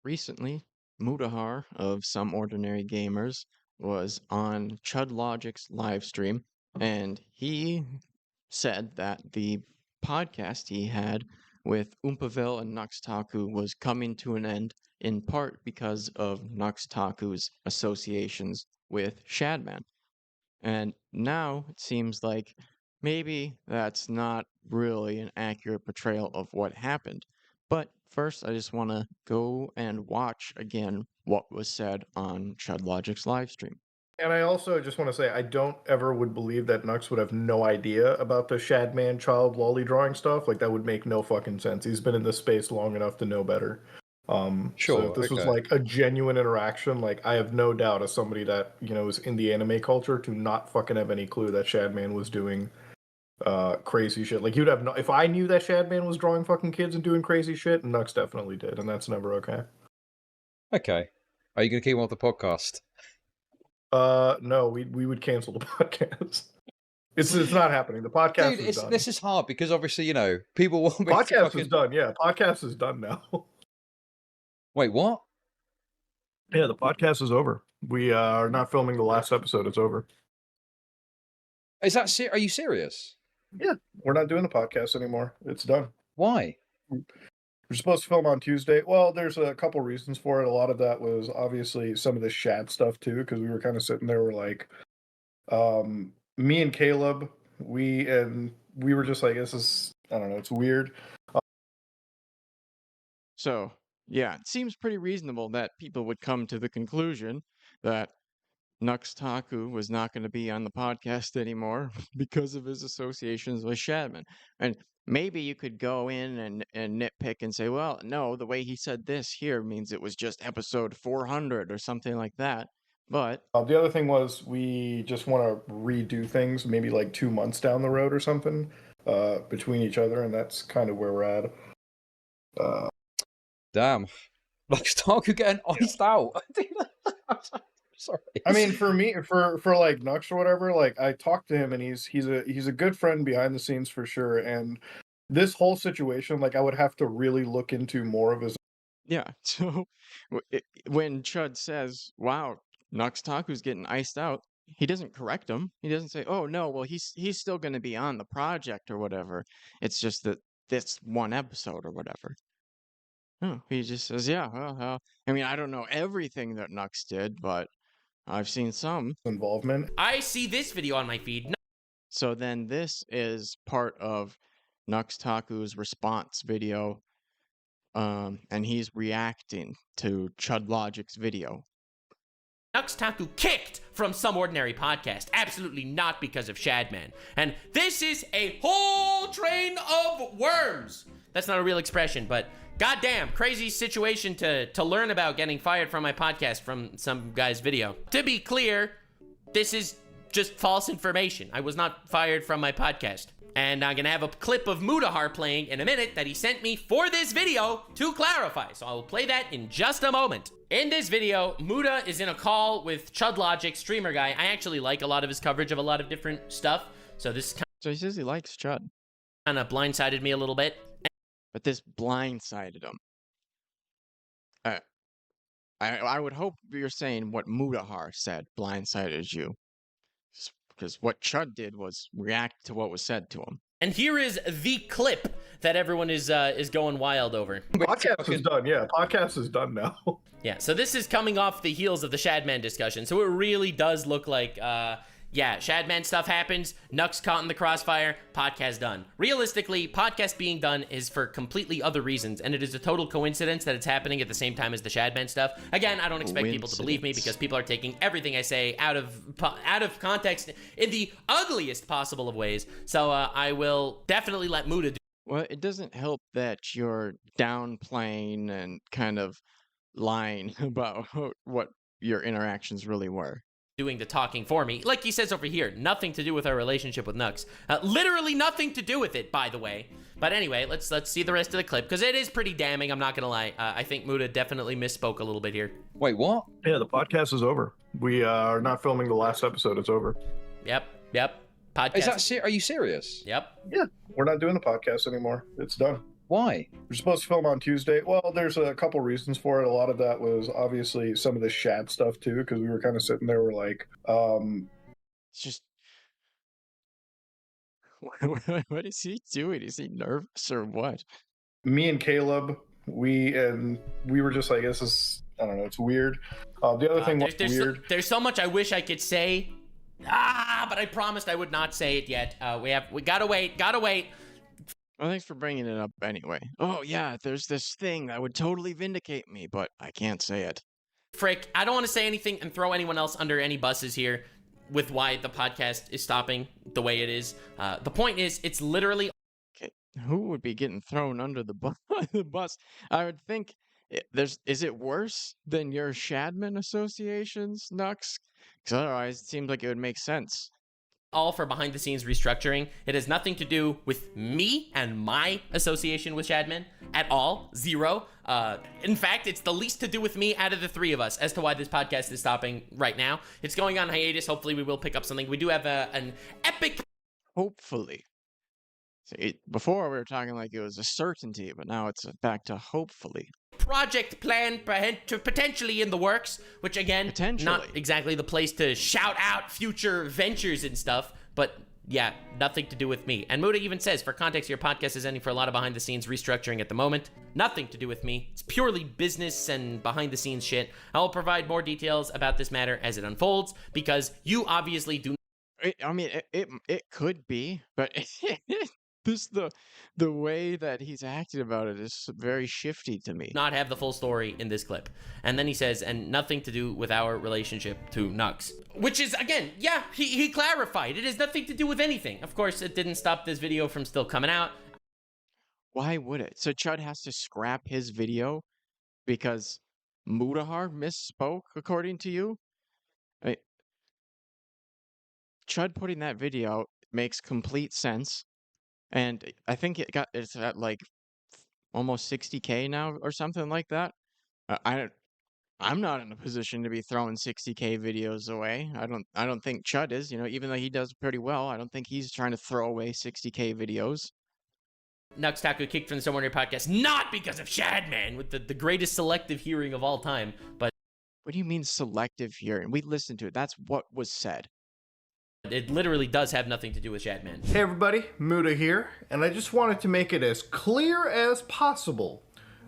recently, Mutahar of Some Ordinary Gamers was on Chud Logic's live stream, and he said that the podcast he had with Umpaville and Nux Taku was coming to an end in part because of Nux Taku's associations with SHADMAN. And now it seems like maybe that's not really an accurate portrayal of what happened. But first, I just want to go and watch again what was said on Chud Logic's live stream. And I also just want to say, I don't ever would believe that Nux would have no idea about the SHADMAN child lolly drawing stuff. Like, that would make no fucking sense. He's been in this space long enough to know better. Sure, so if this was like a genuine interaction, like, I have no doubt as somebody that, you know, is in the anime culture to not fucking have any clue that SHADMAN was doing crazy shit. Like, you'd have no, if I knew that SHADMAN was drawing fucking kids and doing crazy shit, Nux definitely did, and that's never okay. Okay. Are you going to keep him off the podcast? No, we would cancel the podcast. It's not happening. The podcast Dude, is done. This is hard because obviously, you know, people want me podcast fucking... is done. Yeah, podcast is done now. Wait, what? Yeah, the podcast is over. We are not filming the last episode. It's over. Is that are you serious? Yeah, we're not doing the podcast anymore. It's done. Why? We're supposed to film on Tuesday. Well, there's a couple reasons for it. A lot of that was obviously some of the Shad stuff too, because we were kind of sitting there, we're like, me and Caleb, we were just like, this is, I don't know, it's weird. So, yeah, it seems pretty reasonable that people would come to the conclusion that Nux Taku was not going to be on the podcast anymore because of his associations with SHADMAN. And maybe you could go in and nitpick and say, well, no, the way he said this here means it was just episode 400 or something like that. But the other thing was we just want to redo things maybe like 2 months down the road or something between each other, and that's kind of where we're at. Damn. Nux Taku getting iced out. Sorry. I mean, for me, for like Nux or whatever, like I talked to him and he's a good friend behind the scenes for sure. And this whole situation, like I would have to really look into more of his. Yeah. So when Chud says, "Wow, Nux Taku's getting iced out," he doesn't correct him. He doesn't say, "Oh no, well he's still going to be on the project or whatever." It's just that this one episode or whatever. No, he just says, "Yeah, well, I mean, I don't know everything that Nux did, but I've seen some involvement." I see this video on my feed. So then this is part of Nux Taku's response video, and he's reacting to Chud Logic's video. Nux Taku kicked from Some Ordinary Podcast, absolutely not because of SHADMAN. And this is a whole train of worms. That's not a real expression, but goddamn, crazy situation to learn about getting fired from my podcast from some guy's video. To be clear, this is just false information. I was not fired from my podcast. And I'm gonna have a clip of Mutahar playing in a minute that he sent me for this video to clarify. So I will play that in just a moment. In this video, Muta is in a call with Chud Logic, streamer guy. I actually like a lot of his coverage of a lot of different stuff. So this So he says he likes Chud. kind of blindsided me a little bit. But this blindsided him. I would hope you're saying what Mutahar said blindsided you. Because what Chud did was react to what was said to him. And here is the clip that everyone is going wild over. Podcast is done. Yeah, podcast is done now. Yeah, so this is coming off the heels of the SHADMAN discussion. So it really does look like, yeah, SHADMAN stuff happens, Nux caught in the crossfire, podcast done. Realistically, podcast being done is for completely other reasons, and it is a total coincidence that it's happening at the same time as the SHADMAN stuff. Again, I don't expect people to believe me because people are taking everything I say out of context in the ugliest possible of ways. So I will definitely let Muta do. Well, it doesn't help that you're downplaying and kind of lying about what your interactions really were. Doing the talking for me. Like he says over here, nothing to do with our relationship with Nux. Literally nothing to do with it, by the way. But anyway, let's see the rest of the clip, because it is pretty damning, I'm not gonna lie. I think Muta definitely misspoke a little bit here. Wait, what? Yeah, the podcast is over. We are not filming the last episode. It's over. Yep. Podcast. Is that are you serious? Yep. Yeah, we're not doing the podcast anymore. It's done. Why? We're supposed to film on Tuesday. Well, there's a couple reasons for it. A lot of that was obviously some of the Shad stuff too, because we were kind of sitting there, we're like, It's just what is he doing? Is he nervous or what? me and Caleb, we were just like, this is, I don't know, it's weird. The other thing was weird. There's so much I wish I could say. But I promised I would not say it yet. We gotta wait. Well, thanks for bringing it up anyway. Oh yeah, there's this thing that would totally vindicate me, but I can't say it. Frick, I don't want to say anything and throw anyone else under any buses here with why the podcast is stopping the way it is. The point is, it's literally... Okay, who would be getting thrown under the bus? I would think is it worse than your SHADMAN associations, Nux? Because otherwise, it seems like it would make sense. all for behind the scenes restructuring. It has nothing to do with me and my association with SHADMAN at all. Zero. In fact, it's the least to do with me out of the three of us as to why this podcast is stopping right now. It's going on hiatus. Hopefully we will pick up something. We do have an epic... Hopefully. See, before we were talking like it was a certainty, but now it's back to hopefully. project plan potentially in the works, which again, not exactly the place to shout out future ventures and stuff, but yeah, nothing to do with me. And Muda even says, for context, your podcast is ending for a lot of behind the scenes restructuring at the moment. Nothing to do with me. It's purely business and behind the scenes shit. I will provide more details about this matter as it unfolds, because you obviously do. I mean, it could be, but this the way that he's acted about it is very shifty to me. Not have the full story in this clip. And then he says, and nothing to do with our relationship to Nux. Which is, again, yeah, he clarified. It has nothing to do with anything. Of course, it didn't stop this video from still coming out. Why would it? So Chud has to scrap his video because Mutahar misspoke, according to you? Chud putting that video out makes complete sense. And I think it's at like almost 60K now or something like that. I'm not in a position to be throwing 60K videos away. I don't think Chud is, even though he does pretty well. I don't think he's trying to throw away 60K videos. Nux Taku kicked from the SomeOrdinaryPodcast, not because of SHADMAN, with the greatest selective hearing of all time, but... What do you mean selective hearing? We listened to it. That's what was said. It literally does have nothing to do with SHADMAN. Hey everybody, Muda here, and I just wanted to make it as clear as possible.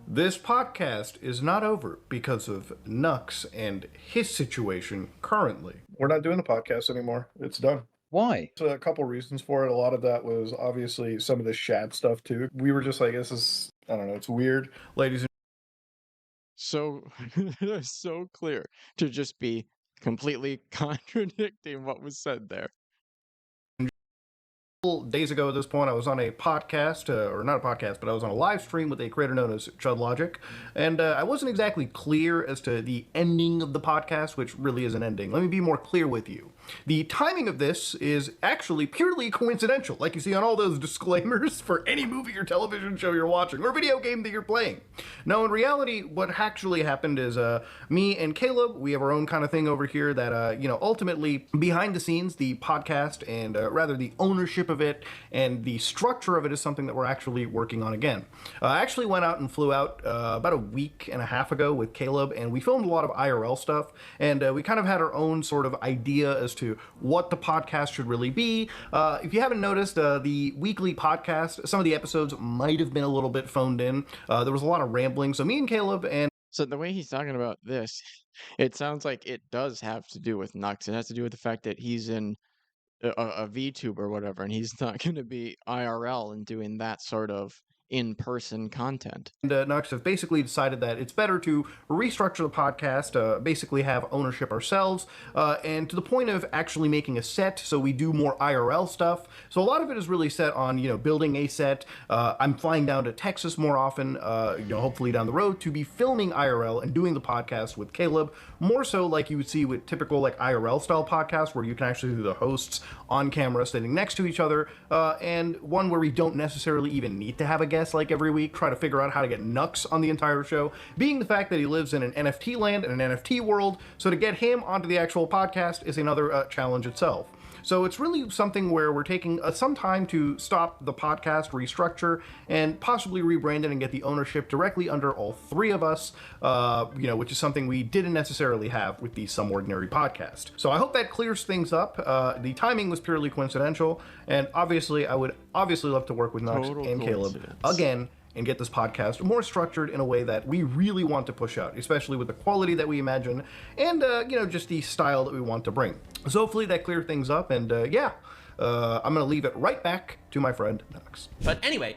This podcast is not over because of Nux and his situation currently. We're not doing the podcast anymore. It's done. Why? There's a couple reasons for it. A lot of that was obviously some of the Shad stuff too. We were just like, this is, I don't know, it's weird. Ladies and so clear to just be completely contradicting what was said there. Days ago at this point, I was on a podcast, or not a podcast, but I was on a live stream with a creator known as Chud Logic, and I wasn't exactly clear as to the ending of the podcast, which really is an ending. Let me be more clear with you. The timing of this is actually purely coincidental, like you see on all those disclaimers for any movie or television show you're watching, or video game that you're playing. No, in reality, what actually happened is me and Caleb, we have our own kind of thing over here that, ultimately, behind the scenes, the podcast and rather the ownership of it and the structure of it is something that we're actually working on again. I actually went out and flew out about a week and a half ago with Caleb, and we filmed a lot of IRL stuff, and we kind of had our own sort of idea as to what the podcast should really be. If you haven't noticed, the weekly podcast, some of the episodes might have been a little bit phoned in. There was a lot of rambling, so me and Caleb and... So the way he's talking about this, it sounds like it does have to do with Nux. It has to do with the fact that he's in a VTuber or whatever, and he's not going to be IRL and doing that sort of in-person content. And Nux have basically decided that it's better to restructure the podcast, basically have ownership ourselves, and to the point of actually making a set, so we do more IRL stuff. So a lot of it is really set on, building a set. I'm flying down to Texas more often, hopefully down the road, to be filming IRL and doing the podcast with Caleb, more so like you would see with typical like IRL style podcasts, where you can actually do the hosts on camera sitting next to each other, and one where we don't necessarily even need to have a guest like every week, try to figure out how to get Nux on the entire show, being the fact that he lives in an NFT land and an NFT world, so to get him onto the actual podcast is another challenge itself. So it's really something where we're taking some time to stop the podcast, restructure, and possibly rebrand it and get the ownership directly under all three of us, which is something we didn't necessarily have with the Some Ordinary podcast. So I hope that clears things up. The timing was purely coincidental, and obviously I would love to work with Nux and Caleb again and get this podcast more structured in a way that we really want to push out, especially with the quality that we imagine and, just the style that we want to bring. So hopefully that cleared things up, and I'm going to leave it right back to my friend Nux. But anyway,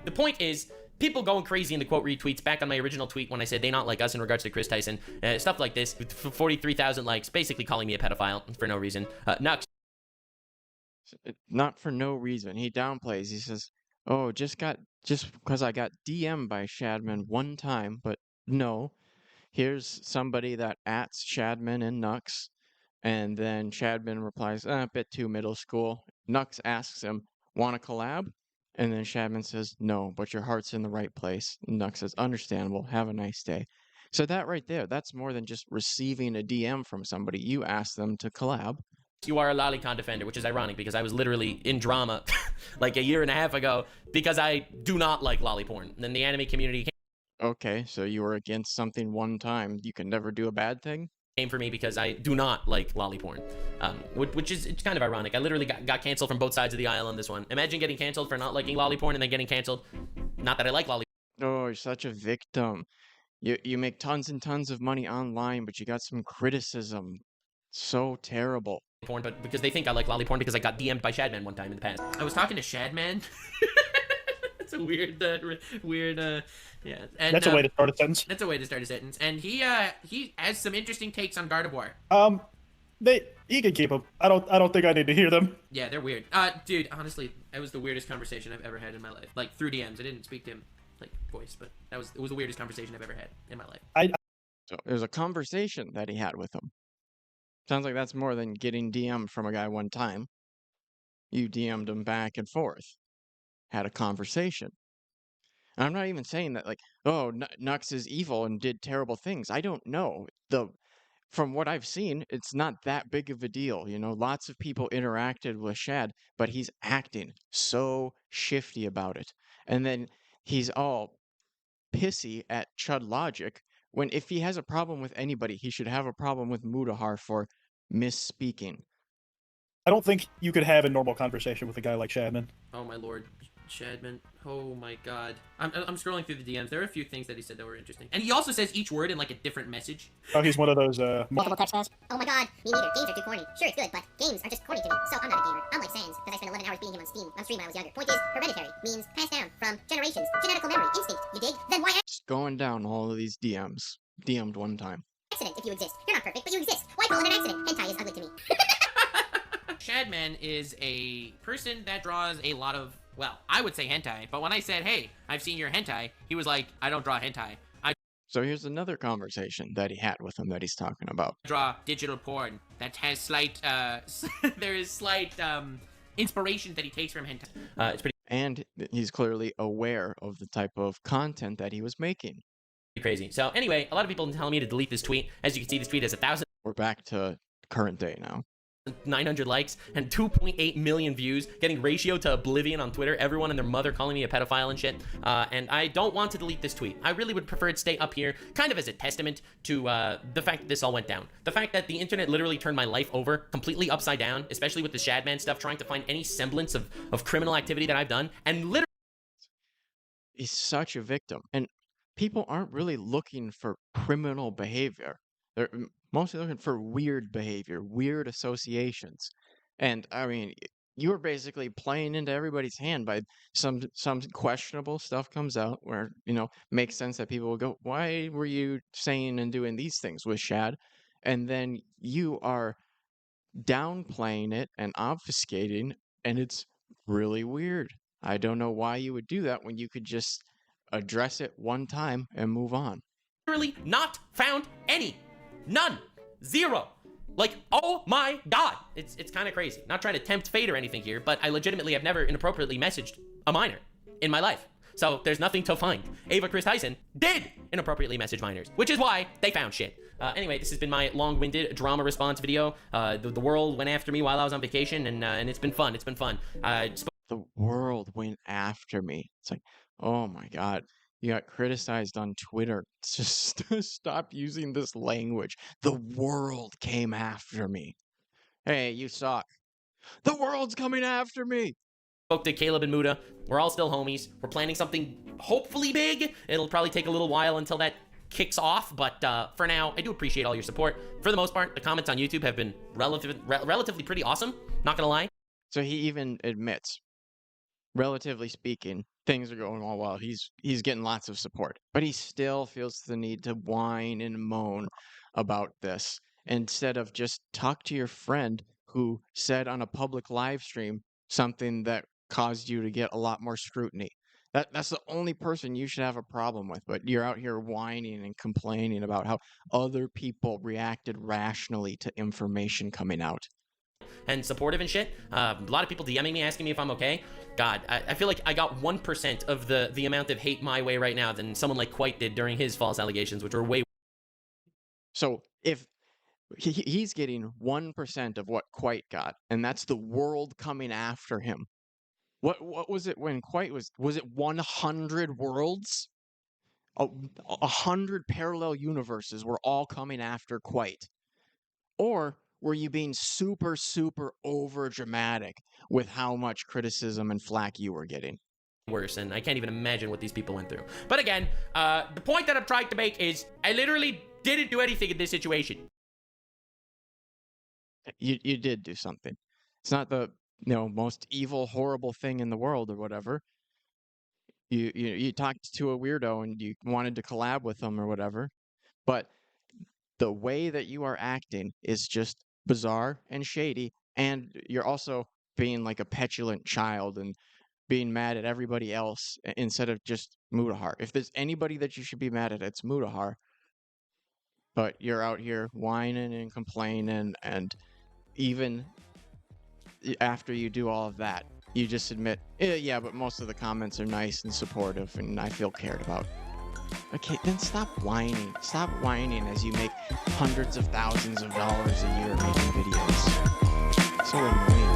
the point is, people going crazy in the quote retweets back on my original tweet when I said they not like us in regards to Kris Tyson, stuff like this, with 43,000 likes, basically calling me a pedophile for no reason. Nux. Not for no reason. He downplays. He says, oh, just because I got DM'd by SHADMAN one time, but no. Here's somebody that ats SHADMAN and Nux, and then SHADMAN replies, a bit too middle school. Nux asks him, want to collab? And then SHADMAN says, no, but your heart's in the right place. Nux says, understandable, have a nice day. So that right there, that's more than just receiving a DM from somebody. You ask them to collab. You are a lolicon defender, which is ironic because I was literally in drama like a year and a half ago because I do not like lolly porn. Then the anime community Okay, so you were against something one time. You can never do a bad thing? came for me because I do not like lolly porn, which is it's kind of ironic. I literally got canceled from both sides of the aisle on this one. Imagine getting canceled for not liking lolly porn and then getting canceled. Not that I like lolly. Oh, you're such a victim. You make tons and tons of money online, but you got some criticism. So terrible. Porn, but because they think I like lolly porn because I got DM'd by SHADMAN one time in the past. I was talking to SHADMAN. It's a weird, yeah. And, that's a way to start a sentence. That's a way to start a sentence. And he has some interesting takes on Gardevoir. He can keep them. I don't think I need to hear them. Yeah, they're weird. Dude, honestly, that was the weirdest conversation I've ever had in my life. Like through DMs. I didn't speak to him like voice, but it was the weirdest conversation I've ever had in my life. So it was a conversation that he had with him. Sounds like that's more than getting DM'd from a guy one time. You DM'd him back and forth. Had a conversation. And I'm not even saying that, like, oh, Nux is evil and did terrible things. I don't know. From what I've seen, it's not that big of a deal. You know, lots of people interacted with Shad, but he's acting so shifty about it. And then he's all pissy at Chud Logic, when if he has a problem with anybody, he should have a problem with Mutahar for misspeaking. I don't think you could have a normal conversation with a guy like SHADMAN. Oh my lord, SHADMAN. Oh my god. I'm scrolling through the DMs. There are a few things that he said that were interesting. And he also says each word in like a different message. Oh, he's one of those multiple text messages. Oh my god, me neither. Games are too corny. Sure, it's good, but games are just corny to me. So I'm not a gamer. I'm like Sans, because I spent 11 hours beating him on stream when I was younger. Point is, hereditary means passed down from generations. Genetical memory, instinct. You dig? Then why Just going down all of these DMs. DM'd one time. accident if you exist? You're not perfect, but you exist. Why call it an accident? Hentai is ugly to me. SHADMAN is a person that draws a lot of, well, I would say hentai, but when I said, hey, I've seen your hentai, he was like, I don't draw hentai. So here's another conversation that he had with him that he's talking about. Draw digital porn that has slight, there is slight inspiration that he takes from hentai. It's pretty And he's clearly aware of the type of content that he was making. crazy. So anyway, a lot of people telling me to delete this tweet. As you can see, this tweet has We're back to current day now. 1,900 likes and 2.8 million views, getting ratio to oblivion on Twitter, everyone and their mother calling me a pedophile and shit. And I don't want to delete this tweet. I really would prefer it stay up here, kind of as a testament to the fact that this all went down. The fact that the internet literally turned my life over completely upside down, especially with the SHADMAN stuff, trying to find any semblance of criminal activity that I've done, and literally He's such a victim. And people aren't really looking for criminal behavior. They're mostly looking for weird behavior, weird associations. And I mean, you were basically playing into everybody's hand by some questionable stuff comes out where, makes sense that people will go, why were you saying and doing these things with Shad? And then you are downplaying it and obfuscating, and it's really weird. I don't know why you would do that when you could just address it one time and move on. literally not found any. None. Zero. Like, oh my god. It's kind of crazy. Not trying to tempt fate or anything here, but I legitimately have never inappropriately messaged a minor in my life. So there's nothing to find. Kris Tyson did inappropriately message minors, which is why they found shit. Anyway, this has been my long-winded drama response video. The world went after me while I was on vacation, and it's been fun. It's been fun. The world went after me. It's like, oh my God. You got criticized on Twitter. Just stop using this language. The world came after me. Hey, you suck. The world's coming after me. Spoke to Caleb and Muta. We're all still homies. We're planning something hopefully big. It'll probably take a little while until that kicks off, but for now, I do appreciate all your support. For the most part, the comments on YouTube have been relatively pretty awesome. Not gonna lie. So he even admits, relatively speaking, things are going all well. He's getting lots of support, but he still feels the need to whine and moan about this instead of just talk to your friend who said on a public live stream something that caused you to get a lot more scrutiny. That's the only person you should have a problem with, but you're out here whining and complaining about how other people reacted rationally to information coming out. And supportive and shit. A lot of people DMing me asking me if I'm okay. God, I feel like I got 1% of the amount of hate my way right now than someone like Quite did during his false allegations, which were way. So if he's getting 1% of what Quite got, and that's the world coming after him. What was it when Quite was it 100 worlds? 100 parallel universes were all coming after Quite. Or were you being super, super over dramatic with how much criticism and flack you were getting? Worse, and I can't even imagine what these people went through. But again, the point that I'm trying to make is I literally didn't do anything in this situation. You did do something. It's not the most evil, horrible thing in the world or whatever. You talked to a weirdo and you wanted to collab with them or whatever, but the way that you are acting is just bizarre and shady, and you're also being like a petulant child and being mad at everybody else instead of just Mutahar. If there's anybody that you should be mad at, it's Mutahar. But you're out here whining and complaining, and even after you do all of that, you just admit, yeah, but most of the comments are nice and supportive and I feel cared about. Okay, then stop whining. Stop whining as you make hundreds of thousands of dollars a year making videos. So annoying.